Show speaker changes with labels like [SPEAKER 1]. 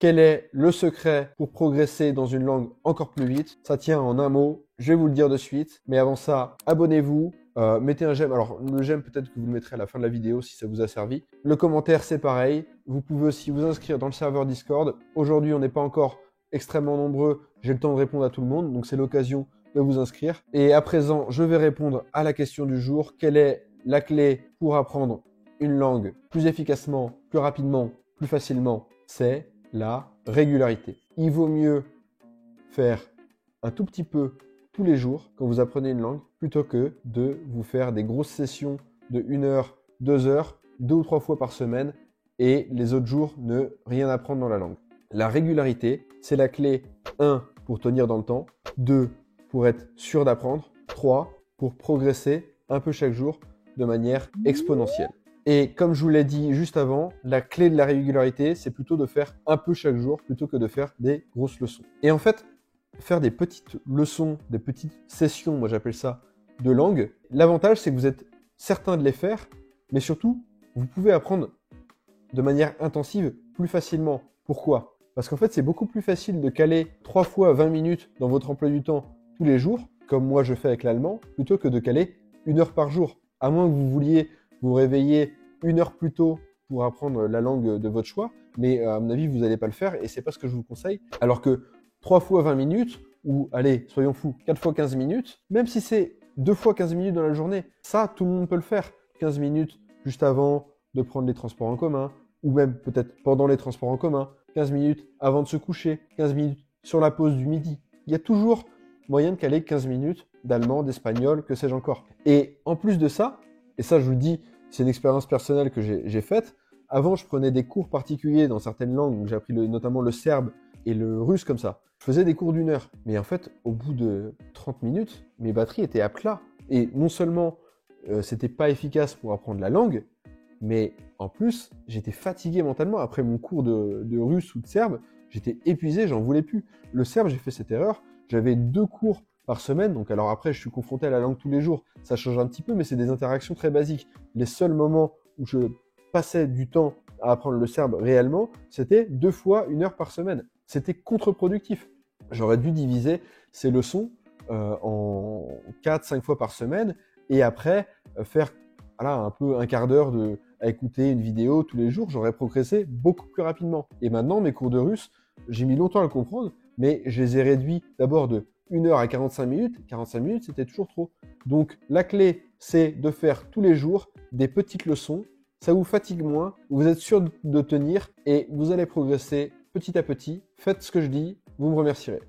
[SPEAKER 1] Quel est le secret pour progresser dans une langue encore plus vite? Ça tient en un mot, je vais vous le dire de suite. Mais avant ça, abonnez-vous, mettez un j'aime. Alors, le j'aime, peut-être que vous le mettrez à la fin de la vidéo si ça vous a servi. Le commentaire, c'est pareil. Vous pouvez aussi vous inscrire dans le serveur Discord. Aujourd'hui, on n'est pas encore extrêmement nombreux. J'ai le temps de répondre à tout le monde, donc c'est l'occasion de vous inscrire. Et à présent, je vais répondre à la question du jour. Quelle est la clé pour apprendre une langue plus efficacement, plus rapidement, plus facilement? C'est la régularité. Il vaut mieux faire un tout petit peu tous les jours quand vous apprenez une langue plutôt que de vous faire des grosses sessions de 1 heure, 2 heures, 2 ou 3 fois par semaine et les autres jours ne rien apprendre dans la langue. La régularité, c'est la clé 1 pour tenir dans le temps, 2 pour être sûr d'apprendre, 3 pour progresser un peu chaque jour de manière exponentielle. Et comme je vous l'ai dit juste avant, la clé de la régularité, c'est plutôt de faire un peu chaque jour plutôt que de faire des grosses leçons. Et en fait, faire des petites leçons, des petites sessions, moi j'appelle ça, de langue, l'avantage c'est que vous êtes certain de les faire, mais surtout, vous pouvez apprendre de manière intensive plus facilement. Pourquoi? Parce qu'en fait, c'est beaucoup plus facile de caler 3 fois 20 minutes dans votre emploi du temps tous les jours, comme moi je fais avec l'allemand, plutôt que de caler 1 heure par jour. À moins que vous vouliez vous réveiller 1 heure plus tôt pour apprendre la langue de votre choix, mais à mon avis, vous n'allez pas le faire et c'est pas ce que je vous conseille. Alors que 3 fois 20 minutes, ou allez, soyons fous, 4 fois 15 minutes, même si c'est 2 fois 15 minutes dans la journée, ça, tout le monde peut le faire. 15 minutes juste avant de prendre les transports en commun, ou même peut-être pendant les transports en commun, 15 minutes avant de se coucher, 15 minutes sur la pause du midi. Il y a toujours moyen de caler 15 minutes d'allemand, d'espagnol, que sais-je encore. Et en plus de ça, et ça je vous le dis, c'est une expérience personnelle que j'ai faite, avant je prenais des cours particuliers dans certaines langues, donc j'ai appris notamment le serbe et le russe comme ça. Je faisais des cours d'1 heure, mais en fait, au bout de 30 minutes, mes batteries étaient à plat. Et non seulement c'était pas efficace pour apprendre la langue, mais en plus, j'étais fatigué mentalement. Après mon cours de russe ou de serbe, j'étais épuisé, j'en voulais plus. Le serbe, j'ai fait cette erreur. J'avais 2 cours par semaine. Donc alors après, je suis confronté à la langue tous les jours. Ça change un petit peu, mais c'est des interactions très basiques. Les seuls moments où je passais du temps à apprendre le serbe réellement, c'était 2 fois 1 heure par semaine. C'était contre-productif. J'aurais dû diviser ces leçons en 4-5 fois par semaine et après faire voilà, un peu un quart d'heure à écouter une vidéo tous les jours, j'aurais progressé beaucoup plus rapidement. Et maintenant, mes cours de russe, j'ai mis longtemps à le comprendre, mais je les ai réduits d'abord de 1 heure à 45 minutes. 45 minutes, c'était toujours trop. Donc, la clé, c'est de faire tous les jours des petites leçons. Ça vous fatigue moins, vous êtes sûr de tenir et vous allez progresser petit à petit. Faites ce que je dis, vous me remercierez.